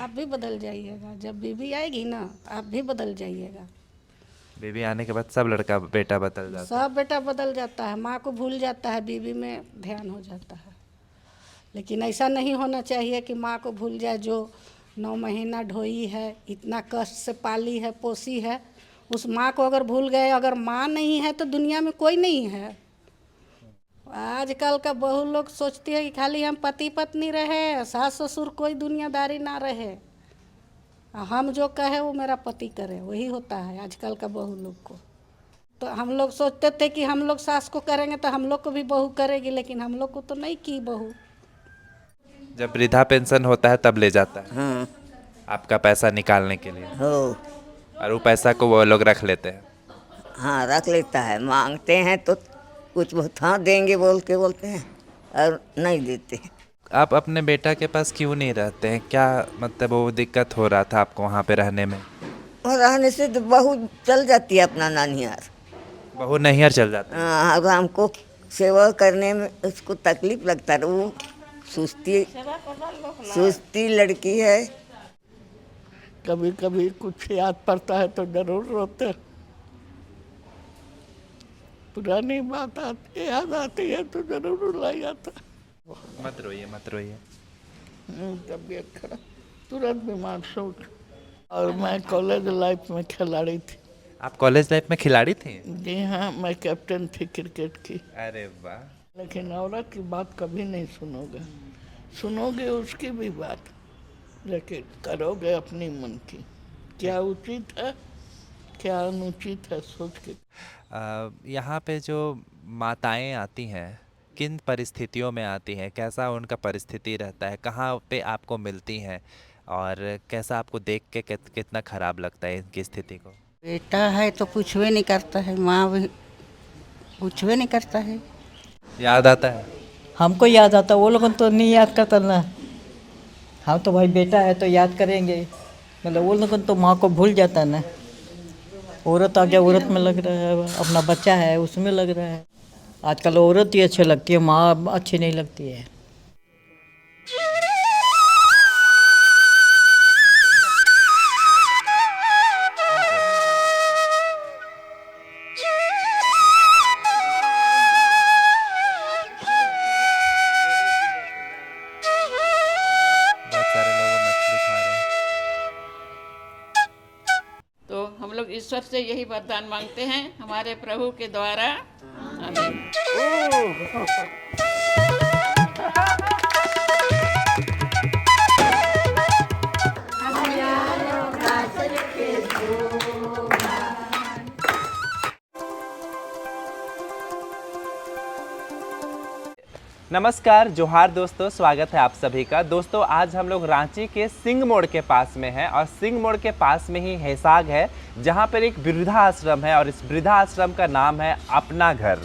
आप भी बदल जाइएगा, जब बीबी आएगी ना आप भी बदल जाइएगा। बेबी आने के बाद सब लड़का बेटा बदल जाता है। सब बेटा बदल जाता है, माँ को भूल जाता है, बीबी में ध्यान हो जाता है। लेकिन ऐसा नहीं होना चाहिए कि माँ को भूल जाए, जो 9 महीना ढोई है, इतना कष्ट से पाली है, पोसी है, उस माँ को अगर भूल गए। अगर माँ नहीं है तो दुनिया में कोई नहीं है। आजकल का बहू लोग सोचती है कि खाली हम पति पत्नी रहे, सास ससुर कोई दुनियादारी ना रहे, हम जो कहे वो मेरा पति करे, वही होता है आजकल का बहू लोग को। तो हम लोग सोचते थे कि हम लोग सास को करेंगे तो हम लोग को भी बहू करेगी, लेकिन हम लोग को तो नहीं की बहू। जब वृद्धा पेंशन होता है तब ले जाता है हाँ आपका पैसा निकालने के लिए, हो। और वो पैसा को वो लोग रख लेते हैं। हाँ रख लेता है, मांगते हैं तो कुछ बहुत हाँ देंगे बोलते हैं और नहीं देते। आप अपने बेटा के पास क्यों नहीं रहते हैं? क्या मतलब वो दिक्कत हो रहा था आपको वहाँ पे रहने में? और रहने से तो बहू चल जाती है अपना नानियार। बहू नैहर चल जाती है। हाँ, अब हमको सेवा करने में उसको तकलीफ लगता है, वो सुस्ती लड़की है। कभी कभी कुछ याद पड़ता है तो जरूर रोते हैं। पुरानी बात आती याद आती है तो जरूर रुला जाता है। मत रोइए मत रोइए। तबीयत खराब, तुरंत बीमार सोच। और मैं कॉलेज लाइफ में खिलाड़ी थी। आप कॉलेज लाइफ में खिलाड़ी थी? जी हाँ, मैं कैप्टन थी क्रिकेट की। अरे वाह। लेकिन औरत की बात कभी नहीं सुनोगे, सुनोगे उसकी भी बात, लेकिन करोगे अपनी मन की। क्या उचित है क्या अनुचित है सोच के। यहाँ पे जो माताएं आती हैं किन परिस्थितियों में आती हैं, कैसा उनका परिस्थिति रहता है, कहाँ पे आपको मिलती हैं, और कैसा आपको देख के कितना खराब लगता है इनकी स्थिति को? बेटा है तो पूछवे नहीं करता है, माँ भी पूछवे नहीं करता है। याद आता है? हमको याद आता, वो लोगों तो नहीं याद करता ना। हम तो भाई बेटा है तो याद करेंगे, मतलब वो लोगों तो माँ को भूल जाता है ना। औरत आ गया, औरत में लग रहा है, अपना बच्चा है उसमें लग रहा है। आजकल औरत ही अच्छी लगती है, माँ अच्छी नहीं लगती है। बहुत सारे लोग मछली खा रहे हैं। तो हम लोग ईश्वर से यही वरदान मांगते हैं हमारे प्रभु के द्वारा। आमीन। नमस्कार, जोहार दोस्तों, स्वागत है आप सभी का। दोस्तों आज हम लोग रांची के सिंह मोड़ के पास में हैं, और सिंह मोड़ के पास में ही हेसाग है, जहां पर एक वृद्धाश्रम है, और इस वृद्धाश्रम का नाम है अपना घर।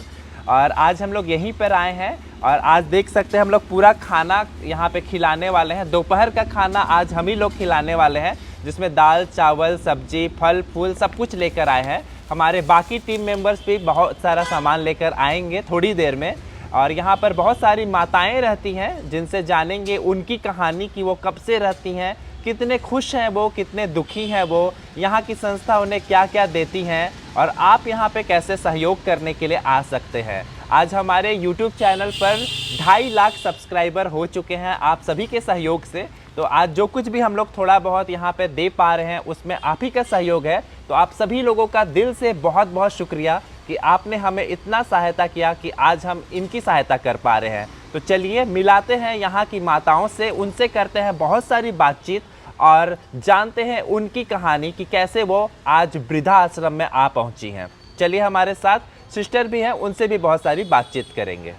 और आज हम लोग यहीं पर आए हैं, और आज देख सकते हैं हम लोग पूरा खाना यहाँ पे खिलाने वाले हैं। दोपहर का खाना आज हम ही लोग खिलाने वाले हैं, जिसमें दाल चावल सब्जी फल फूल सब कुछ लेकर आए हैं। हमारे बाकी टीम मेंबर्स भी बहुत सारा सामान लेकर आएंगे थोड़ी देर में। और यहाँ पर बहुत सारी माताएं रहती हैं, जिनसे जानेंगे उनकी कहानी कि वो कब से रहती हैं, कितने खुश हैं वो, कितने दुखी हैं वो, यहाँ की संस्था उन्हें क्या क्या देती हैं, और आप यहाँ पे कैसे सहयोग करने के लिए आ सकते हैं। आज हमारे YouTube चैनल पर 2.5 लाख सब्सक्राइबर हो चुके हैं आप सभी के सहयोग से। तो आज जो कुछ भी हम लोग थोड़ा बहुत यहाँ पे दे पा रहे हैं उसमें आप ही का सहयोग है। तो आप सभी लोगों का दिल से बहुत बहुत शुक्रिया कि आपने हमें इतना सहायता किया कि आज हम इनकी सहायता कर पा रहे हैं। तो चलिए मिलाते हैं यहाँ की माताओं से, उनसे करते हैं बहुत सारी बातचीत और जानते हैं उनकी कहानी कि कैसे वो आज वृद्धाश्रम में आ पहुँची हैं। चलिए हमारे साथ सिस्टर भी हैं, उनसे भी बहुत सारी बातचीत करेंगे।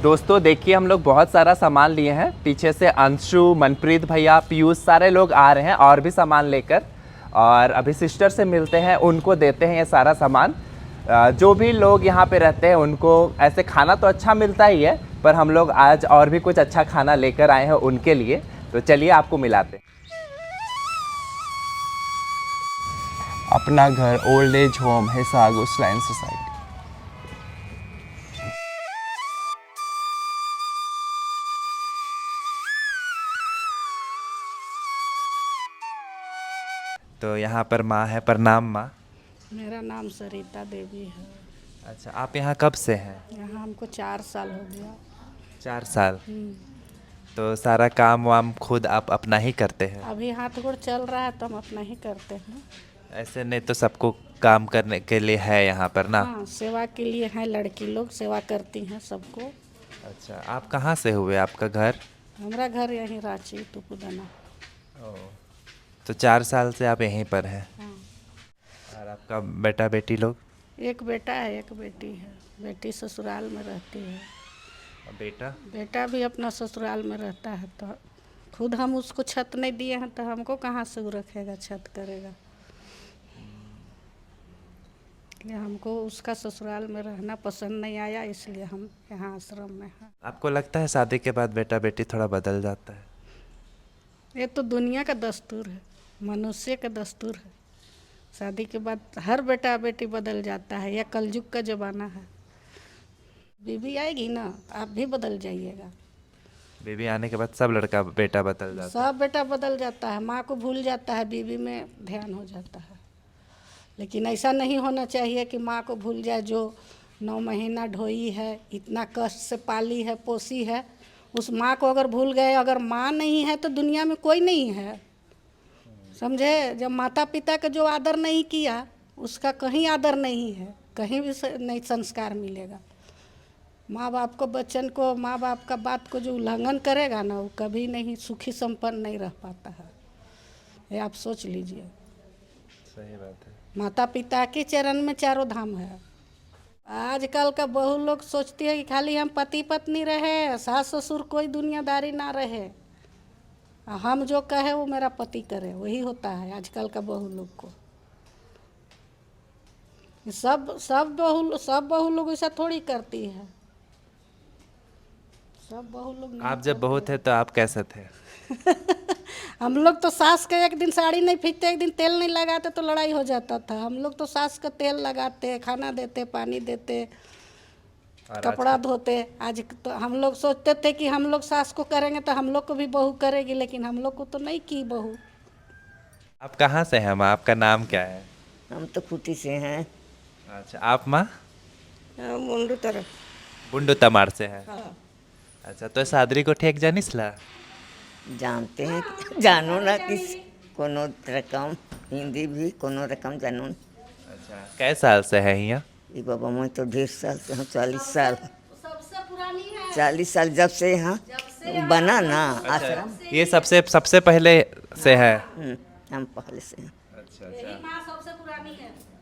दोस्तों देखिए हम लोग बहुत सारा सामान लिए हैं, पीछे से अंशु, मनप्रीत भैया, पीयूष सारे लोग आ रहे हैं और भी सामान लेकर। और अभी सिस्टर से मिलते हैं, उनको देते हैं ये सारा सामान। जो भी लोग यहाँ पे रहते हैं उनको ऐसे खाना तो अच्छा मिलता ही है, पर हम लोग आज और भी कुछ अच्छा खाना लेकर आए हैं उनके लिए। तो चलिए आपको मिलाते हैं। अपना घर ओल्ड एज होम हेसाग उस्लाइन सोसाइटी। तो यहाँ पर माँ है, प्रणाम माँ। मेरा नाम सरिता देवी है। अच्छा, आप यहाँ कब से हैं? यहाँ हमको 4 साल हो गया। 4 साल। तो सारा काम वाम खुद आप अपना ही करते हैं? अभी हाथ गोड़ चल रहा है तो हम अपना ही करते हैं। ऐसे नहीं तो सबको काम करने के लिए है यहाँ पर ना? हाँ, सेवा के लिए हैं, लड़की लोग सेवा करती हैं सबको। अच्छा, आप कहाँ से हुए, आपका घर? हमारा घर यहीं रांची तुपुदना। तो 4 साल से आप यहीं पर हैं। हाँ, और आपका बेटा बेटी लोग? एक बेटा है, एक बेटी है। बेटी ससुराल में रहती है। और बेटा? बेटा भी अपना ससुराल में रहता है। तो खुद हम उसको छत नहीं दिए हैं तो हमको कहाँ से वो रखेगा, छत करेगा। इसलिए हमको उसका ससुराल में रहना पसंद नहीं आया, इसलिए हम यहाँ आश्रम में हैं। आपको लगता है शादी के बाद बेटा बेटी थोड़ा बदल जाता है? ये तो दुनिया का दस्तूर है, मनुष्य का दस्तूर है। शादी के बाद हर बेटा बेटी बदल जाता है, यह कलयुग का ज़माना है। बीवी आएगी ना, आप भी बदल जाइएगा। बेबी आने के बाद सब लड़का बेटा बदल जाता है? सब बेटा बदल जाता है, माँ को भूल जाता है, बीवी में ध्यान हो जाता है। लेकिन ऐसा नहीं होना चाहिए कि माँ को भूल जाए जो 9 महीना ढोई है, इतना कष्ट से पाली है, पोसी है। उस माँ को अगर भूल गए, अगर माँ नहीं है तो दुनिया में कोई नहीं है, समझे। जब माता पिता का जो आदर नहीं किया, उसका कहीं आदर नहीं है, कहीं भी नहीं संस्कार मिलेगा। माँ बाप को, बच्चन को, माँ बाप का बात को जो उल्लंघन करेगा ना, वो कभी नहीं सुखी संपन्न नहीं रह पाता है। ये आप सोच लीजिए। सही बात है। माता पिता के चरण में चारों धाम है। आजकल का बहू लोग सोचती है कि खाली हम पति पत्नी रहे, सास ससुर कोई दुनियादारी ना रहे, हम जो कहे वो मेरा पति करे, वही होता है आजकल का बहू लोग को। सब बहू लोग ऐसा थोड़ी करती है। सब बहू लोग नहीं आप जब बहू थे तो आप कैसे थे? हम लोग तो सास का एक दिन साड़ी नहीं फीकते, एक दिन तेल नहीं लगाते तो लड़ाई हो जाता था। हम लोग तो सास का तेल लगाते, खाना देते, पानी देते, कपड़ा धोते। आज तो हम लोग सोचते थे कि हम लोग सास को करेंगे तो हम लोग को भी बहू करेगी, लेकिन हम लोग को तो नहीं की बहू। आप कहाँ से हैं माँ, आपका नाम क्या है? हम तो खूटी से हैं। अच्छा, आप माँ? मुंडू तरफ। बुंडू तमार से हैं। अच्छा, तो सादरी को ठेक जानिसला? जानते हैं, जानो ना किस कोनो रकम हिंदी भी कोनो रकम जानो। अच्छा, कै साल से है यहाँ? ये बाबा मैं तो ढेर साल से हूँ, 40 साल। 40 साल जब से यहाँ बना ना आश्रम। ये सबसे पहले से है? हम पहले से हैं। अच्छा अच्छा,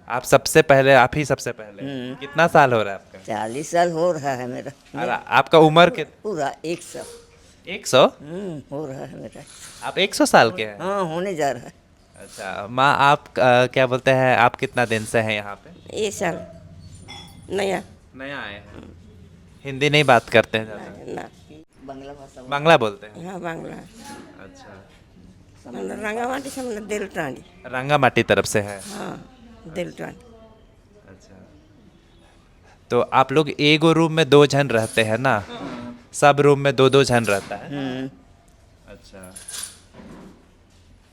आप सबसे पहले, आप ही सबसे पहले। कितना साल हो रहा है आपका? 40 साल हो रहा है मेरा। और आपका उम्र कितना? पूरा 100। 100? हो रहा है मेरा। आप 100 साल के हैं? हाँ, होने जा रहा है। अच्छा माँ, आप क्या बोलते हैं, आप कितना दिन से हैं यहाँ पे? ये साल नया नया आए हैं। हिंदी नहीं बात करते हैं ज़्यादा? ना। बांग्ला भाषा बांग्ला बोलते हैं? हाँ, बांग्ला। अच्छा, रंगामाटी से मतलब दिलटांडी। रंगामाटी तरफ से है? हाँ, दिलटांडी। अच्छा, तो आप लोग एगो रूम में 2 जन रहते हैं ना? सब रूम में 2-2 जन रहता है? अच्छा,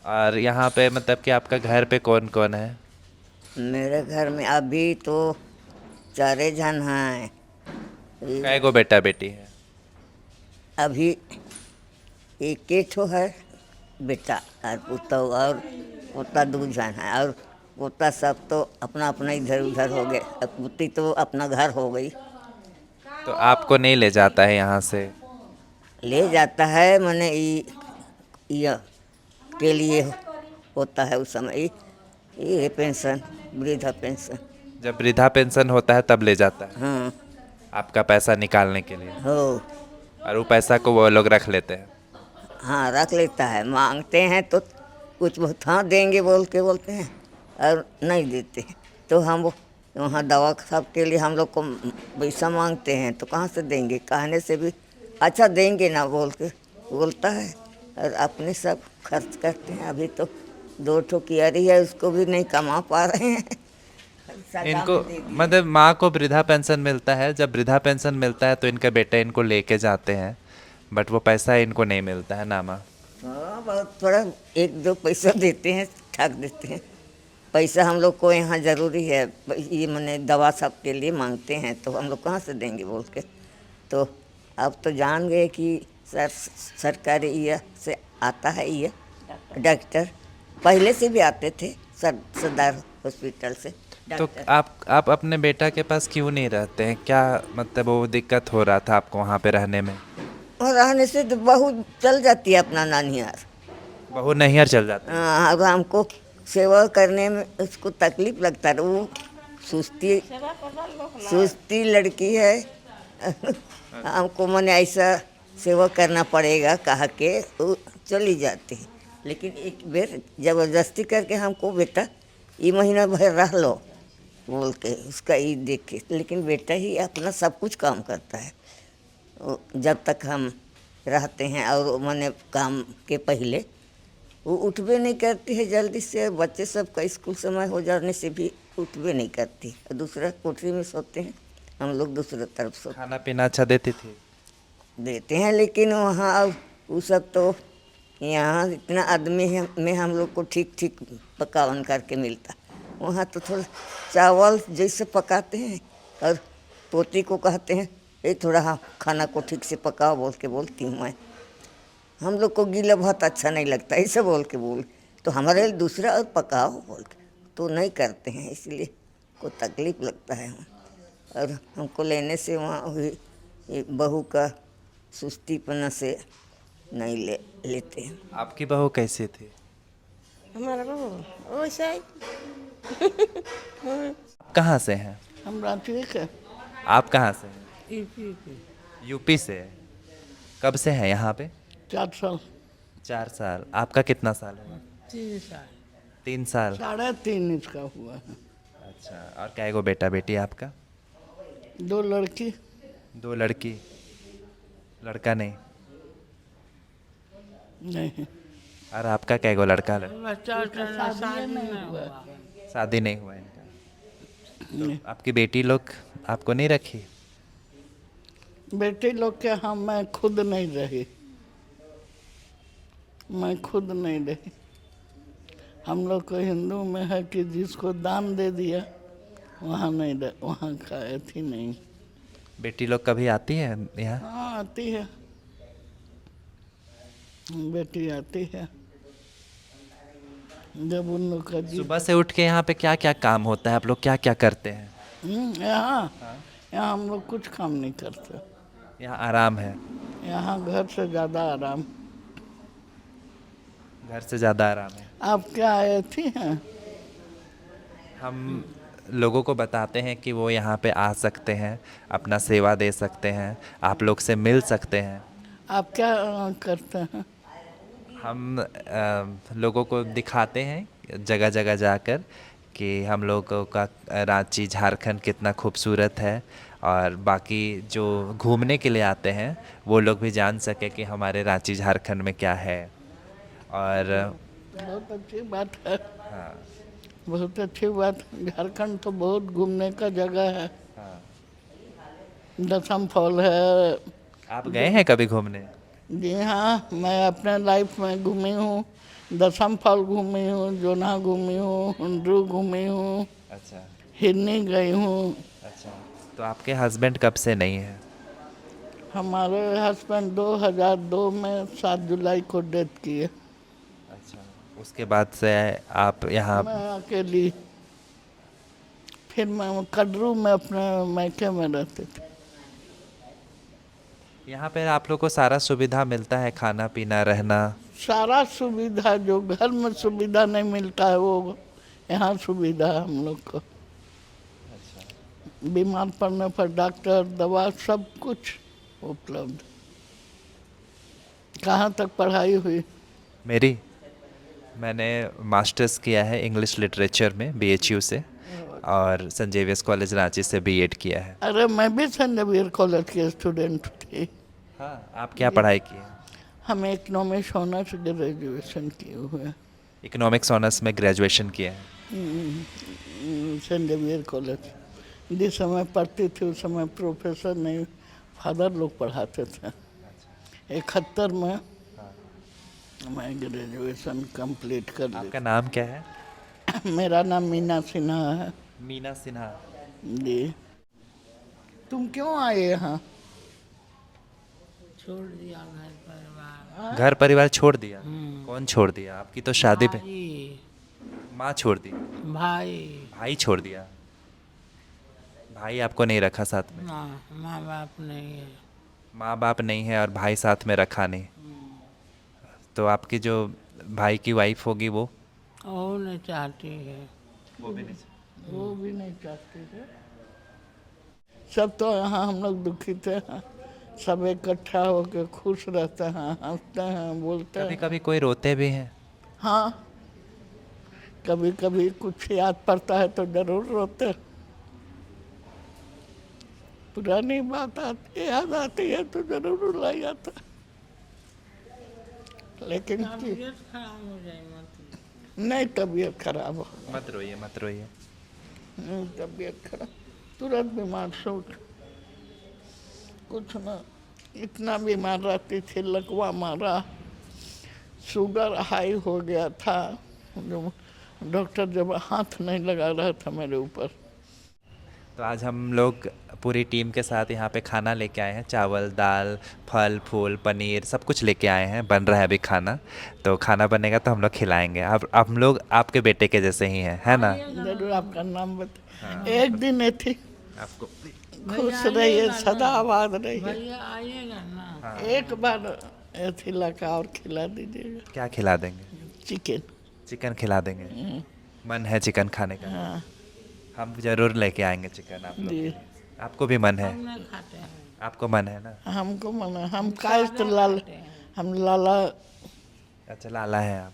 और यहाँ पे मतलब कि आपका घर पे कौन कौन है? मेरे घर में अभी तो 4 जन हैं। कै गो बेटा बेटी है? अभी एक ठो है बेटा और पोता 2 जन है। और पोता सब तो अपना अपना इधर उधर हो गए। अब पोती तो अपना घर हो गई। तो आपको नहीं ले जाता है यहाँ से? ले जाता है, मैंने ये के लिए होता है उस समय ये पेंशन, वृद्धा पेंशन। जब वृद्धा पेंशन होता है तब ले जाता है? हाँ, आपका पैसा निकालने के लिए? हो। और वो पैसा को वो लोग रख लेते हैं? हाँ, रख लेता है। मांगते हैं तो कुछ बहुत हाँ देंगे बोलते हैं, और नहीं देते तो हम वहाँ दवा सब के लिए हम लोग को पैसा मांगते हैं तो कहाँ से देंगे। कहने से भी अच्छा देंगे ना बोलता है, और अपने सब खर्च करते हैं। अभी तो 2 ठो कियारी है, उसको भी नहीं कमा पा रहे हैं। इनको मतलब माँ को वृद्धा पेंशन मिलता है, जब वृद्धा पेंशन मिलता है तो इनके बेटे इनको लेके जाते हैं, बट वो पैसा इनको नहीं मिलता है ना माँ? हाँ, बहुत थोड़ा 1-2 पैसा देते हैं ठाक देते हैं। पैसा हम लोग को यहाँ ज़रूरी है, ये मैंने दवा सब के लिए मांगते हैं तो हम लोग कहाँ से देंगे बोल के। तो अब तो जान गए कि सरकारी ये से आता है ये डॉक्टर, पहले से भी आते थे सदर हॉस्पिटल से। तो आप अपने बेटा के पास क्यों नहीं रहते हैं? क्या मतलब वो दिक्कत हो रहा था आपको वहाँ पे रहने में? और रहने से तो बहू चल जाती है अपना नानियार। बहू नैहर चल जाती है। हाँ, अब हमको सेवा करने में उसको तकलीफ लगता है, वो सुस्ती लड़की है। हमको मैंने ऐसा सेवा करना पड़ेगा कहा के वो चली जाती है। लेकिन एक बेर ज़बरदस्ती करके हमको बेटा ये महीना भर रह लो बोल के उसका ये देख के, लेकिन बेटा ही अपना सब कुछ काम करता है जब तक हम रहते हैं। और मैंने काम के पहले वो उठबे नहीं करती है जल्दी से, बच्चे सब का स्कूल समय हो जाने से भी उठबे नहीं करती। दूसरा कोठरी में सोते हैं, हम लोग दूसरा तरफ सोते। खाना पीना अच्छा देती थी? देते हैं, लेकिन वहाँ अब वो सब तो यहाँ इतना आदमी में हम लोग को ठीक ठीक पकावन करके मिलता। वहाँ तो थोड़ा चावल जैसे पकाते हैं और पोती को कहते हैं ये थोड़ा हाँ खाना को ठीक से पकाओ बोल के बोलती हूँ मैं। हम लोग को गीला बहुत अच्छा नहीं लगता ऐसे बोल के बोल, तो हमारे लिए दूसरा और पकाओ बोल के तो नहीं करते हैं, इसलिए को तकलीफ लगता है। और हमको लेने से वहाँ हुई बहू का सुस्तीपना से नहीं लेते हैं। आपकी बहू कैसी थी? हमारा बहू वैसा ही। कहाँ से हैं? हम रांची के आप कहाँ से हैं? यूपी से। कब से हैं यहाँ पे? 4 साल। 4 साल। आपका कितना साल है? 3 साल। 3.5 इसका हुआ है। अच्छा, और क्या गो बेटा बेटी आपका? 2 लड़की 2 लड़की। लड़का नहीं? नहीं। और आपका क्या गो लड़का? शादी नहीं हुआ इनका। तो आपकी बेटी लोग आपको नहीं रखी? बेटी लोग के हम मैं खुद नहीं रही। हम लोग को हिंदू में है कि जिसको दान दे दिया वहाँ नहीं वहाँ का अथी नहीं। बेटी लोग कभी आती है यहाँ? हाँ आती है, बेटी आती है। जब उन लोग का सुबह से उठ के यहाँ पे क्या क्या काम होता है? आप लोग क्या क्या करते हैं? यहाँ हम लोग कुछ काम नहीं करते। यहाँ आराम है? यहाँ घर से ज़्यादा आराम। घर से ज़्यादा आराम है। आप क्या आए थे हैं? हम लोगों को बताते हैं कि वो यहाँ पे आ सकते हैं, अपना सेवा दे सकते हैं, आप लोग से मिल सकते हैं। आप क्या करते हैं? हम लोगों को दिखाते हैं जगह जगह जाकर कि हम लोगों का रांची झारखंड कितना खूबसूरत है, और बाकी जो घूमने के लिए आते हैं वो लोग भी जान सके कि हमारे रांची झारखंड में क्या है। और बहुत अच्छी बात है। हाँ, बहुत अच्छी बात। झारखंड तो बहुत घूमने का जगह है। हाँ। दसम फॉल है। आप गए हैं कभी घूमने? जी हाँ, मैं अपने लाइफ में घूमी हूँ। दसम फॉल घूमी हूँ, जोना घूमी हूँ, हुंड्रू घूमी हूँ। अच्छा हिरनी गई हूँ। अच्छा। तो आपके हस्बैंड कब से नहीं है? हमारे हस्बैंड 2002 में 7 जुलाई को डेथ किए। अच्छा, उसके बाद से आप यहाँ? मैं अकेली। फिर मैं कटरू में अपने मैके में रहते थे। यहाँ पे आप लोग को सारा सुविधा मिलता है, खाना पीना रहना? सारा सुविधा जो घर में सुविधा नहीं मिलता है वो यहाँ सुविधा है हम लोग को। बीमार पड़ने पर डॉक्टर दवा सब कुछ उपलब्ध। कहाँ तक पढ़ाई हुई? मैंने मास्टर्स किया है इंग्लिश लिटरेचर में BHU से, और सेंट जेवियर्स कॉलेज रांची से B.Ed किया है। अरे मैं भी सेंट जेवियर कॉलेज के स्टूडेंट थी। हाँ, आप क्या पढ़ाई की? हम इकोनॉमिक्स ऑनर्स ग्रेजुएशन किए हुए हैं। इकोनॉमिक्स ऑनर्स में ग्रेजुएशन किया है। Saint Xavier College. जिस समय पढ़ती थी उस समय प्रोफेसर नहीं, फादर लोग पढ़ाते थे। 71 में मैं ग्रेजुएशन कंप्लीट कर आपका नाम क्या है? ली। मेरा नाम मीना सिन्हा है मीना सिन्हा। जी। तुम क्यों आए यहाँ? घर परिवार छोड़ दिया? कौन छोड़ दिया? आपकी तो शादी पे माँ छोड़ दी, भाई छोड़ दिया। भाई आपको नहीं रखा साथ में? माँ बाप नहीं है। माँ बाप नहीं है और भाई साथ में रखा नहीं। तो आपकी जो भाई की वाइफ होगी वो नहीं चाहती है। वो भी नहीं। वो भी नहीं चाहते थे। सब तो यहाँ हम लोग दुखी थे, सब इकट्ठा होकर खुश रहते हैं, हंसते हैं, बोलते कभी हैं। कभी कोई रोते भी हैं? हाँ, कभी कभी कुछ याद पड़ता है तो जरूर रोते। पुरानी बात आती याद आती है तो जरूर रुला जाता। लेकिन नहीं, तबीयत खराब हो, मत रोइए मत रोइए। तबीयत खराब, तुरंत बीमार सोच, कुछ ना, इतना बीमार रहती थी, लकवा मारा, शुगर हाई हो गया था, जो डॉक्टर जब हाथ नहीं लगा रहा था मेरे ऊपर। तो आज हम लोग पूरी टीम के साथ यहाँ पे खाना लेके आए हैं, चावल दाल फल फूल पनीर सब कुछ लेके आए हैं, बन रहा है अभी खाना। तो खाना बनेगा तो हम लोग खिलाएंगे। अब हम लोग आपके बेटे के जैसे ही हैं, है ना? जरूर, आपका नाम बता। एक दिन ये थी, आपको खुश रहिए, सदा आबाद रहिए। आइएगा ना। एक बार ऐसी लगा और खिला दीजिएगा। क्या खिला देंगे? चिकन। चिकन खिला देंगे। मन है चिकन खाने का? हाँ हम जरूर लेके आएंगे चिकन आप लोग। जी, आपको भी मन है? खाते हैं। आपको मन है ना? हमको मना, हम काहे तो लाल, हम लाला, अच्छा लाला है आप?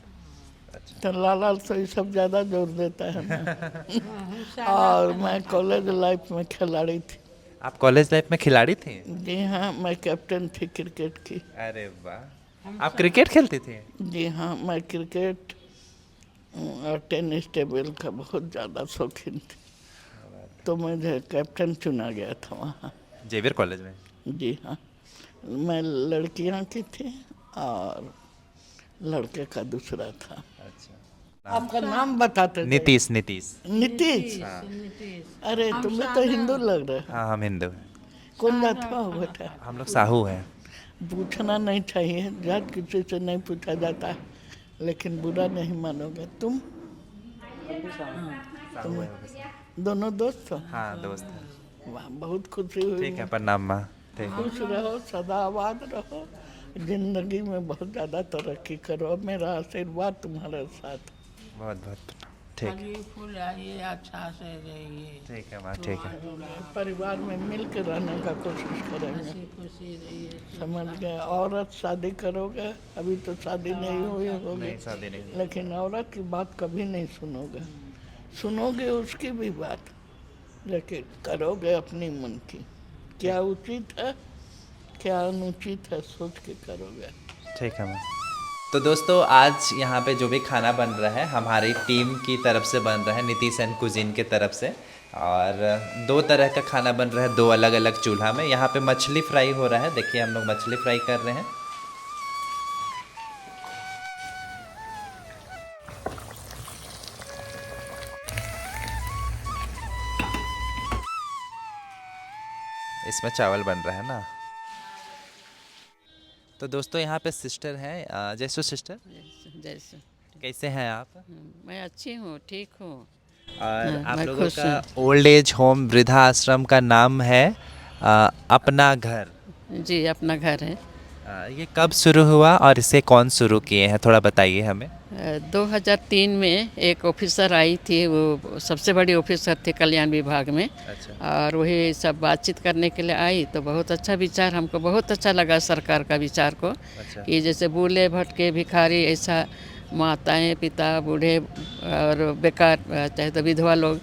तो लाला तो ये सब ज़्यादा जोर देता है ना। और मैं कॉलेज लाइफ में खिलाड़ी थी। आप कॉलेज लाइफ में खिलाड़ी थी? जी हाँ, मैं कैप्टन थी क्रिकेट की। अरे वाह, आप क्रिकेट खेलती थी? जी हाँ, मैं क्रिकेट और टेनिस टेबल का बहुत ज़्यादा शौकीन थी, तो मुझे कैप्टन चुना गया था वहाँ। जेवियर कॉलेज में? जी हाँ, मैं लड़कियाँ की थी और लड़के का दूसरा था। अच्छा। आपका नाम बताते थे? नीतीश। नीतीश। नीतीश। अरे तुम्हें तो हिंदू लग रहा है। हाँ हम हिंदू हैं। कौन जात का हो बेटा? हम लोग साहू हैं। पूछना नहीं चाहिए, जात किसी से नहीं पूछा जाता है, लेकिन बुरा नहीं मानोगे तुम। तुम दोनों दोस्त हो? हाँ दोस्त हैं। वाह, बहुत खुशी हुई। ठीक है, प्रणाम माँ। ठीक है। खुश रहो, सदा आबाद रहो, जिंदगी में बहुत ज़्यादा तरक्की करो, मेरा आशीर्वाद तुम्हारे साथ। बहुत बहुत प्रणाम। ठीक है। फल फूल आइए, अच्छा से रहिए, ठीक है माँ, ठीक है। परिवार में मिल के रहने का कोशिश करेंगे, खुशी रहिए। समझ गए? औरत शादी करोगे, अभी तो शादी नहीं हुई होगी, नहीं शादी नहीं। लेकिन औरत की बात कभी नहीं सुनोगे, सुनोगे उसकी भी बात, लेकिन करोगे अपनी मन की। क्या उचित है, क्या अनुचित है, सोच के करोगे। ठीक है मैम। तो दोस्तों आज यहाँ पे जो भी खाना बन रहा है हमारी टीम की तरफ से बन रहा है, नीतीश एंड कुजीन की तरफ से। और 2 तरह का खाना बन रहा है 2 अलग अलग चूल्हा में। यहाँ पे मछली फ्राई हो रहा है, देखिए हम लोग मछली फ्राई कर रहे हैं। इसमें चावल बन रहा है ना। तो दोस्तों यहाँ पे सिस्टर हैं, जयसु सिस्टर, जैसे कैसे हैं आप? मैं अच्छी हूँ, ठीक हूँ। और आप मैं लोगों खुश का ओल्ड एज होम वृद्धा आश्रम का नाम है अपना घर। जी, अपना घर है। ये कब शुरू हुआ और इसे कौन शुरू किए हैं, थोड़ा बताइए हमें। 2003 में एक ऑफिसर आई थी, वो सबसे बड़ी ऑफिसर थी कल्याण विभाग में। अच्छा। और वही सब बातचीत करने के लिए आई, तो बहुत अच्छा विचार, हमको बहुत अच्छा लगा सरकार का विचार को। अच्छा। कि जैसे बूढ़े भटके भिखारी, ऐसा माताएं पिता बूढ़े और बेकार चाहे तो विधवा लोग,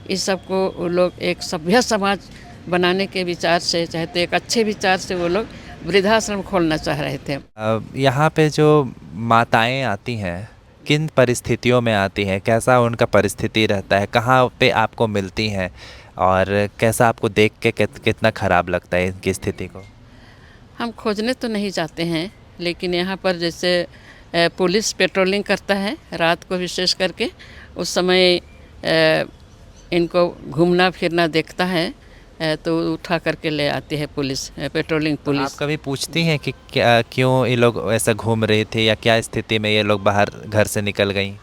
इस सब को वो लोग एक सभ्य समाज बनाने के विचार से, चाहे तो एक अच्छे विचार से वो लोग वृद्धाश्रम खोलना चाह रहे थे। यहाँ पे जो माताएं आती हैं किन परिस्थितियों में आती हैं, कैसा उनका परिस्थिति रहता है, कहाँ पे आपको मिलती हैं और कैसा आपको देख के कितना ख़राब लगता है इनकी स्थिति को? हम खोजने तो नहीं जाते हैं, लेकिन यहाँ पर जैसे पुलिस पेट्रोलिंग करता है रात को विशेष करके। उस समय इनको घूमना फिरना देखता है तो उठा करके ले आती है पुलिस, पेट्रोलिंग आप पुलिस। कभी पूछती हैं कि क्या क्यों ये लोग ऐसा घूम रहे थे या क्या स्थिति में ये लोग बाहर घर से निकल गई?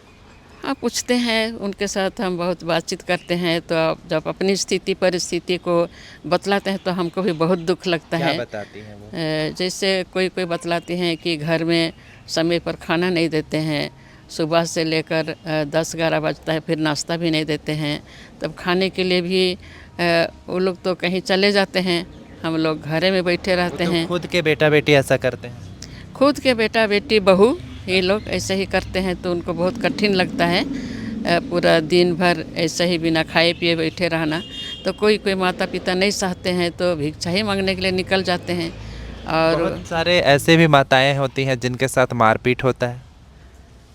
हाँ, पूछते हैं, उनके साथ हम बहुत बातचीत करते हैं। तो जब अपनी स्थिति परिस्थिति को बतलाते हैं तो हमको भी बहुत दुख लगता क्या है। बताती हैं वो? जैसे कोई बतलाती हैं कि घर में समय पर खाना नहीं देते हैं, सुबह से लेकर 10-11 बजता है, फिर नाश्ता भी नहीं देते हैं। तब खाने के लिए भी वो लोग तो कहीं चले जाते हैं, हम लोग घरे में बैठे रहते तो हैं। खुद के बेटा बेटी ऐसा करते हैं? खुद के बेटा बेटी बहू ये लोग ऐसे ही करते हैं तो उनको बहुत कठिन लगता है पूरा दिन भर ऐसे ही बिना खाए पिए बैठे रहना। तो कोई माता पिता नहीं सहते हैं तो भिक्षा ही मांगने के लिए निकल जाते हैं। और बहुत सारे ऐसे भी माताएं होती हैं जिनके साथ मारपीट होता है।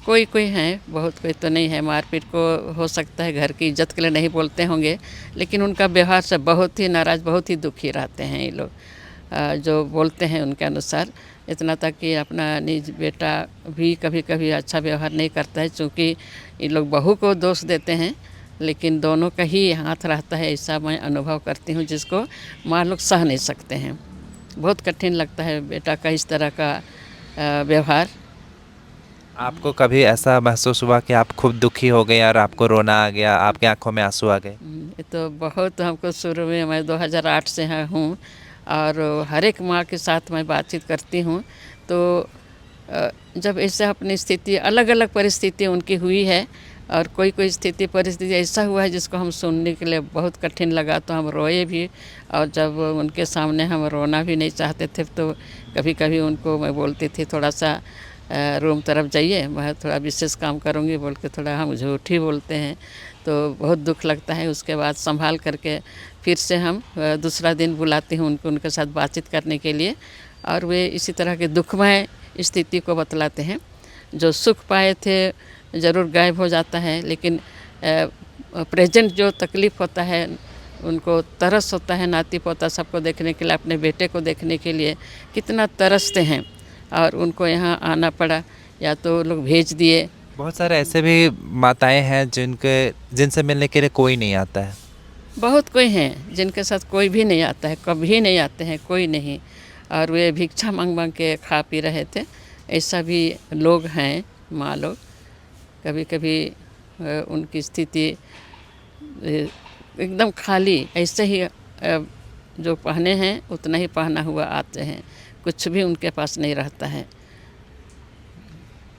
कोई हैं, बहुत कोई तो नहीं है। मारपीट को हो सकता है घर की इज्जत के लिए नहीं बोलते होंगे, लेकिन उनका व्यवहार से बहुत ही नाराज़, बहुत ही दुखी रहते हैं ये लोग। जो बोलते हैं उनके अनुसार, इतना तक कि अपना निज बेटा भी कभी कभी अच्छा व्यवहार नहीं करता है, क्योंकि ये लोग बहू को दोष देते हैं, लेकिन दोनों का ही हाथ रहता है, ऐसा मैं अनुभव करती हूँ, जिसको माँ लोग सह नहीं सकते हैं। बहुत कठिन लगता है बेटा का इस तरह का व्यवहार। आपको कभी ऐसा महसूस हुआ कि आप खूब दुखी हो गए और आपको रोना आ गया, आपकी आंखों में आंसू आ गए? ये तो बहुत हमको शुरू में, मैं 2008 से हूँ और हर एक माँ के साथ मैं बातचीत करती हूँ। तो जब ऐसे अपनी स्थिति, अलग अलग परिस्थिति उनकी हुई है और कोई स्थिति परिस्थिति ऐसा हुआ है जिसको हम सुनने के लिए बहुत कठिन लगा, तो हम रोए भी। और जब उनके सामने हम रोना भी नहीं चाहते थे तो कभी कभी उनको मैं बोलती थी थोड़ा सा रूम तरफ जाइए, मैं थोड़ा विशेष काम करूँगी बोल के थोड़ा हम झूठ ही बोलते हैं, तो बहुत दुख लगता है। उसके बाद संभाल करके फिर से हम दूसरा दिन बुलाती हूँ उनको, उनके साथ बातचीत करने के लिए, और वे इसी तरह के दुखमय स्थिति को बतलाते हैं। जो सुख पाए थे ज़रूर गायब हो जाता है, लेकिन प्रेजेंट जो तकलीफ़ होता है, उनको तरस होता है नाती पोता सबको देखने के लिए, अपने बेटे को देखने के लिए कितना तरसते हैं, और उनको यहाँ आना पड़ा या तो लोग भेज दिए। बहुत सारे ऐसे भी माताएं हैं जिनसे मिलने के लिए कोई नहीं आता है। बहुत कोई हैं जिनके साथ कोई भी नहीं आता है, कभी नहीं आते हैं, कोई नहीं, और वे भिक्षा मांग के खा पी रहे थे। ऐसा भी लोग हैं, माँ लोग। कभी कभी उनकी स्थिति एकदम खाली, ऐसे ही जो पहने हैं उतना ही पहना हुआ आते हैं, कुछ भी उनके पास नहीं रहता है।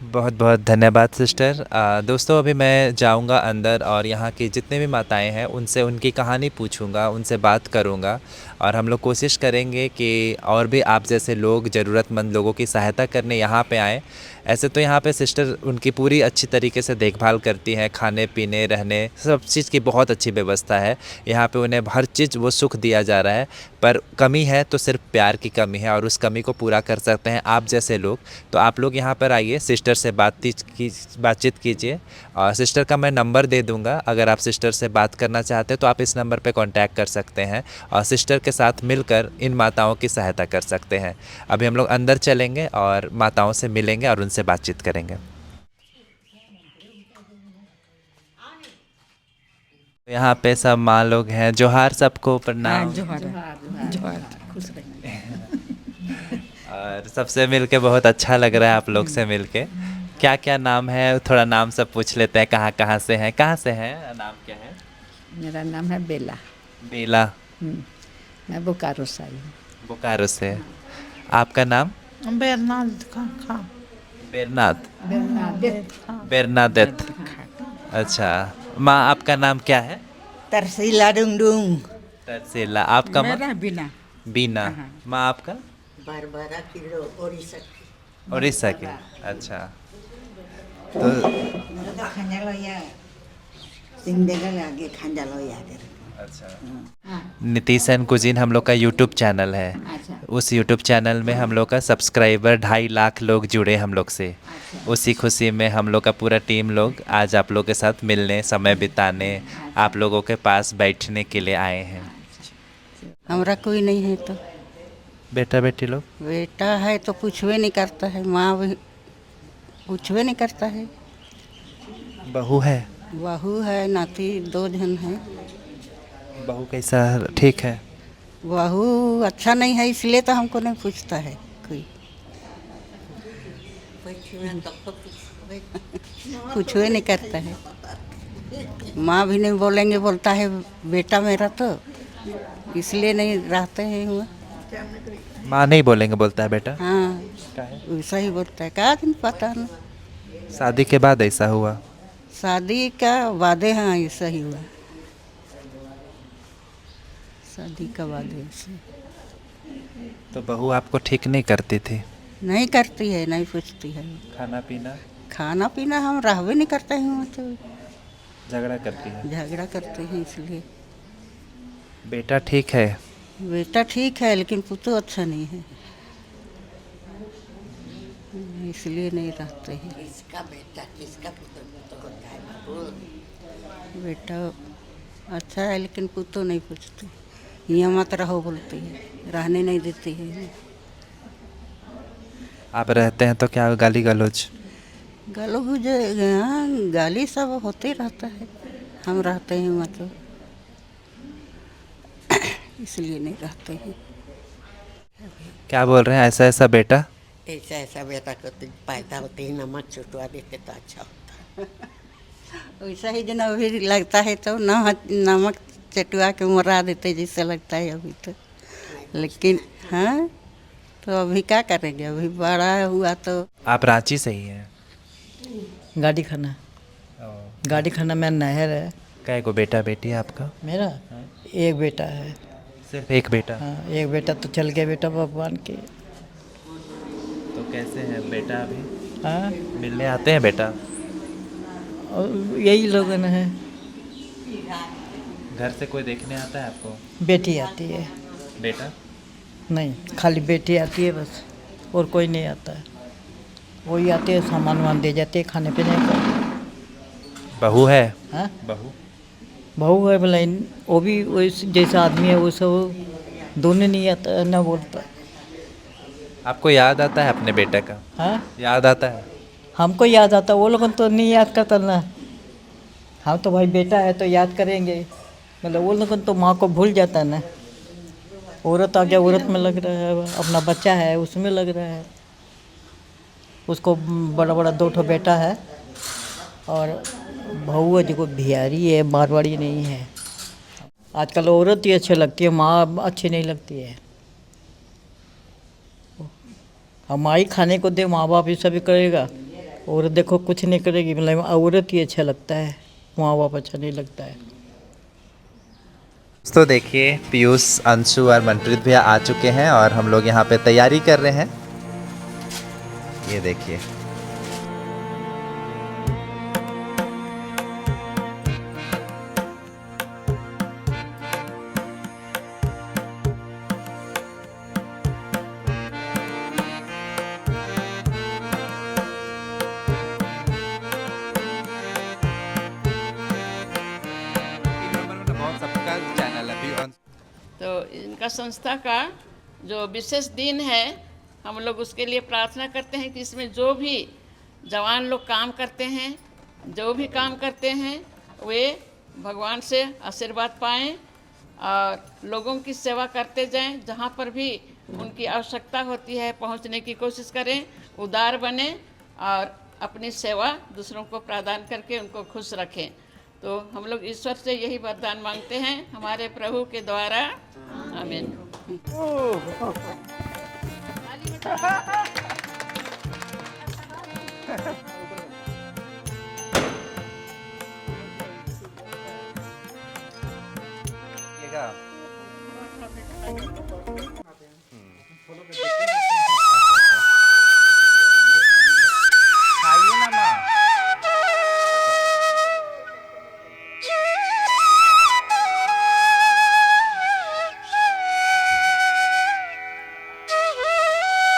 बहुत बहुत धन्यवाद सिस्टर। दोस्तों अभी मैं जाऊंगा अंदर और यहाँ की जितने भी माताएं हैं उनसे उनकी कहानी पूछूंगा, उनसे बात करूंगा, और हम लोग कोशिश करेंगे कि और भी आप जैसे लोग ज़रूरतमंद लोगों की सहायता करने यहाँ पे आएँ। ऐसे तो यहाँ पे सिस्टर उनकी पूरी अच्छी तरीके से देखभाल करती हैं, खाने पीने रहने सब चीज़ की बहुत अच्छी व्यवस्था है। यहाँ पे उन्हें हर चीज़ वो सुख दिया जा रहा है, पर कमी है तो सिर्फ प्यार की कमी है, और उस कमी को पूरा कर सकते हैं आप जैसे लोग। तो आप लोग यहाँ पर आइए, सिस्टर से बातचीत कीजिए, और सिस्टर का मैं नंबर दे दूँगा। अगर आप सिस्टर से बात करना चाहते हैं तो आप इस नंबर पर कॉन्टैक्ट कर सकते हैं और सिस्टर के साथ मिलकर इन माताओं की सहायता कर सकते हैं। अभी हम लोग अंदर चलेंगे और माताओं से मिलेंगे और उनसे बातचीत करेंगे। यहाँ पे सब माँ लोग हैं। जोहार सबको, प्रणाम। और सबसे मिलके बहुत अच्छा लग रहा है आप लोग से मिलके। क्या क्या नाम है, थोड़ा नाम सब पूछ लेते हैं। कहाँ से हैं, नाम क्या है? मेरा नाम है बेला। बेला। मैं बोकारो से आई हूँ। बोकारो से। आपका नाम? बेरनादेत। अच्छा माँ, आपका नाम क्या है? तरसीला डुंगडुंग। तरसीला। आपका माँ? बीना। माँ आपका? बारबारा किलो ओडिशा की। उड़ीसा की। अच्छा तो अच्छा, नीतीश एंड कुजीन हम लोग का यूट्यूब चैनल है। उस यूट्यूब चैनल में हम लोग का सब्सक्राइबर 2.5 लाख लोग जुड़े हम लोग से। उसी खुशी में हम लोग का पूरा टीम लोग आज आप लोग के साथ मिलने, समय बिताने, आप लोगों के पास बैठने के लिए आए हैं। हमरा कोई नहीं है तो बेटा बेटी लोग? बेटा है तो पूछवे नहीं करता है, माँ भी पूछवे नहीं करता है। बहू है? बहू है, नाती 2 जन है। बहू कैसा ठीक है? बहू अच्छा नहीं है, इसलिए तो हमको नहीं पूछता है कोई। पूछवे नहीं करता है। माँ भी नहीं बोलेंगे, बोलता है बेटा मेरा, तो इसलिए नहीं रहते हैं हुआ। माँ नहीं बोलेंगे बोलता है बेटा? हाँ, वैसा ही बोलता है। क्या दिन पता नहीं। शादी के बाद ऐसा हुआ? शादी का वादे, हाँ ऐसा ही हुआ। शादी का वादे ऐसे। तो बहू आपको ठीक नहीं करती थी? नहीं करती है, नहीं पूछती है। खाना पीना? खाना पीना हम रहवे नहीं करते हैं, तो झगड़ा करती है? झगड़ा करते हैं इसलिए। बेटा ठीक है? बेटा ठीक है, लेकिन पुतू अच्छा नहीं है, इसलिए नहीं रहते हैं। किसका बेटा किसका पुत्र होता है बाबू? बेटा अच्छा है, लेकिन पुतू नहीं पूछती। यहाँ मत रहो बोलती है, रहने नहीं देती है। आप रहते हैं तो क्या गाली गलौज? गलौज, हाँ गाली सब होते रहता है। हम रहते हैं मतलब इसलिए नहीं रहते हैं। क्या बोल रहे हैं? ऐसा ऐसा बेटा? ऐसा ऐसा बेटा को तो पैदा होते ही नमक चुटवा देते तो अच्छा होता। वैसा ही जन अभी लगता है तो नमक चटवा के मरा देते जैसा लगता है अभी तो। लेकिन हाँ, तो अभी क्या करेंगे, अभी बड़ा हुआ तो। आप रांची से ही हैं? गाड़ी खाना, गाड़ी खाना में नहर है। क्या को बेटा बेटी है आपका? मेरा एक बेटा है। सिर्फ एक बेटा? हाँ, एक बेटा तो चल गया बेटा भगवान के। तो कैसे है बेटा अभी? हाँ, मिलने आते हैं बेटा? और यही लोग है। घर से कोई देखने आता है आपको? बेटी आती है। बेटा नहीं, खाली बेटी आती है बस, और कोई नहीं आता है। वही आते हैं, सामान वामान दे जाते हैं खाने पीने का। बहू है? हाँ, बहू? बहू है बोला, वो भी वैसे जैसा आदमी है वो सब दोनों नहीं आता, ना बोलता। आपको याद आता है अपने बेटे का? हाँ, याद आता है? हमको याद आता, वो लोगों तो नहीं याद करता ना। हम तो भाई बेटा है तो याद करेंगे, मतलब वो लोगों तो माँ को भूल जाता है ना। औरत आ गया, औरत में लग रहा है, अपना बच्चा है उसमें लग रहा है। उसको बड़ा बड़ा 2 ठो बेटा है, और बहू है जो बिहारी है, मारवाड़ी नहीं है। आजकल औरत ही अच्छी लगती है, माँ अच्छी नहीं लगती है। हम माँ ही खाने को दे, माँ बाप ये सभी करेगा, औरत देखो कुछ नहीं करेगी। मतलब औरत ही अच्छा लगता है, माँ बाप अच्छा नहीं लगता है। तो देखिए पीयूष, अंशु और मनप्रीत भैया आ चुके हैं और हम लोग यहाँ पे तैयारी कर रहे हैं। ये देखिए तो इनका संस्था का जो विशेष दिन है, हम लोग उसके लिए प्रार्थना करते हैं कि इसमें जो भी जवान लोग काम करते हैं, जो भी काम करते हैं, वे भगवान से आशीर्वाद पाएं और लोगों की सेवा करते जाएं। जहाँ पर भी उनकी आवश्यकता होती है पहुँचने की कोशिश करें, उदार बने और अपनी सेवा दूसरों को प्रदान करके उनको खुश रखें। तो हम लोग ईश्वर से यही वरदान मांगते हैं हमारे प्रभु के द्वारा, आमीन। खाइए ना माँ।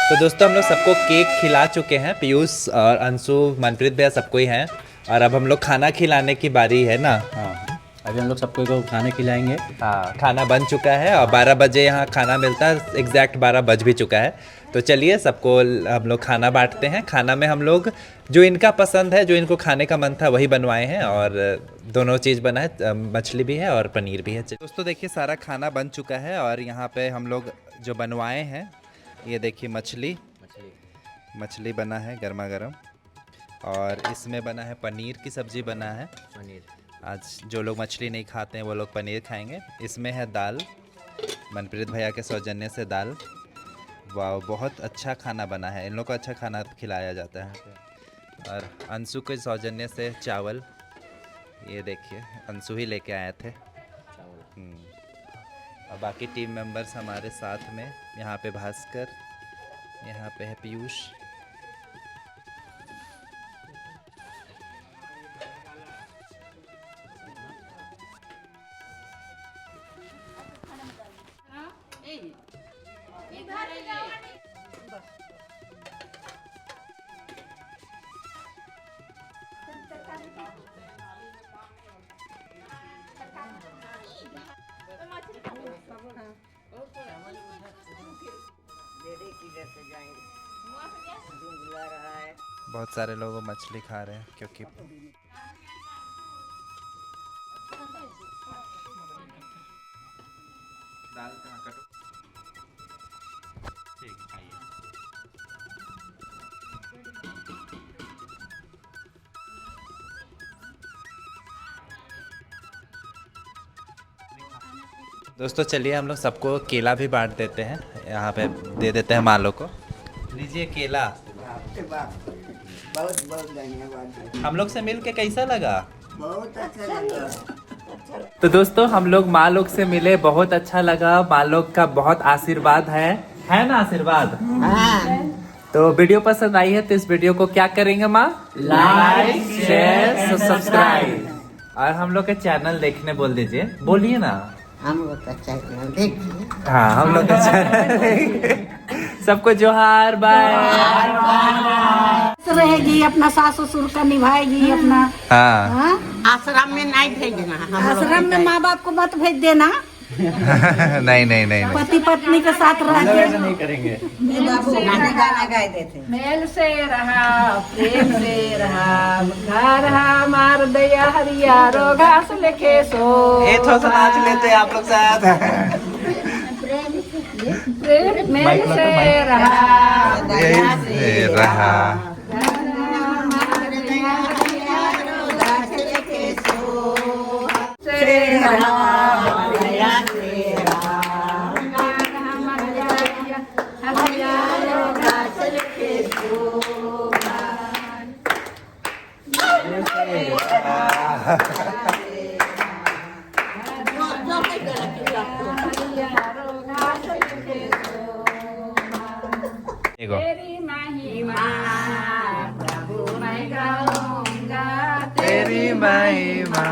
तो दोस्तों हम लोग सबको केक खिला चुके हैं, पीयूष और अंशु, मनप्रीत भैया सबको ही हैं, और अब हम लोग खाना खिलाने की बारी है ना। हाँ, अभी हम लोग सबको को खाना खिलाएंगे। हाँ, खाना बन चुका है और 12 बजे यहाँ खाना मिलता है, एग्जैक्ट 12 बज भी चुका है। तो चलिए सबको हम लोग खाना बांटते हैं। खाना में हम लोग जो इनका पसंद है, जो इनको खाने का मन था वही बनवाए हैं, और दोनों चीज़ बना है, मछली भी है और पनीर भी है। दोस्तों देखिए सारा खाना बन चुका है, और यहाँ पे हम लोग जो बनवाए हैं, ये देखिए मछली बना है गर्मा गर्म, और इसमें बना है पनीर की सब्ज़ी बना है। आज जो लोग मछली नहीं खाते हैं वो लोग पनीर खाएंगे। इसमें है दाल, मनप्रीत भैया के सौजन्य से दाल। वाह, बहुत अच्छा खाना बना है, इन लोग को अच्छा खाना खिलाया जाता है। और अंशु के सौजन्य से चावल, ये देखिए अंशु ही लेके आए थे। और बाकी टीम मेंबर्स हमारे साथ में, यहाँ पे भास्कर, यहाँ पे है पीयूष। बहुत सारे लोग मछली खा रहे हैं क्योंकि दाल कहाँ कटो। ठीक खाइए। दोस्तों चलिए हम लोग सबको केला भी बांट देते हैं, यहाँ पे दे देते हैं मालो को। लीजिए केला। बहुत बहुत धन्यवाद। हम लोग से मिल के कैसा लगा? बहुत अच्छा लगा। तो दोस्तों हम लोग माँ लोग से मिले, बहुत अच्छा लगा। माँ लोग का बहुत आशीर्वाद है ना आशीर्वाद? तो वीडियो पसंद आई है तो इस वीडियो को क्या करेंगे माँ? Like share subscribe. और हम लोग के चैनल देखने बोल दीजिए, बोलिए ना। हम लोग का चैनल देखिए। हाँ हम लोग का चैनल। सबको जोहार, बाय। रहेगी, अपना सास ससुर का निभाएगी अपना। हाँ आश्रम में नहीं भेजना। आश्रम में माँ बाप को मत भेज देना। नहीं। पति पत्नी के साथ रह के नहीं करेंगे। गाना गाए देते। मेल से रहा, प्रेम से रहा, घर हमार दया हरियारो घास लेके सो। थोड़ा सा नाच लेते आप लोग साथ। प्रेम मेल से रहा, दया से रहा। तेरी महिमा प्रभु मैं गाऊंगा, तेरी महिमा,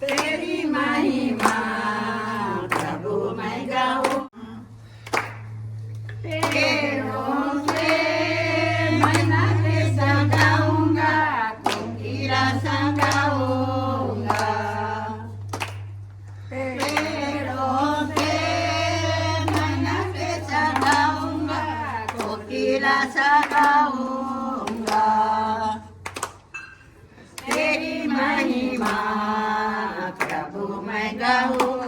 तेरी महिमा प्रभु मैं गाऊंगा। तेरों से मना के सगाऊंगा, कोकिला सगाऊंगा। तेरों से मना के सगाऊंगा, कोकिला सगाऊंगा। तेरी महिमा प्रभु मैं गाऊंगा।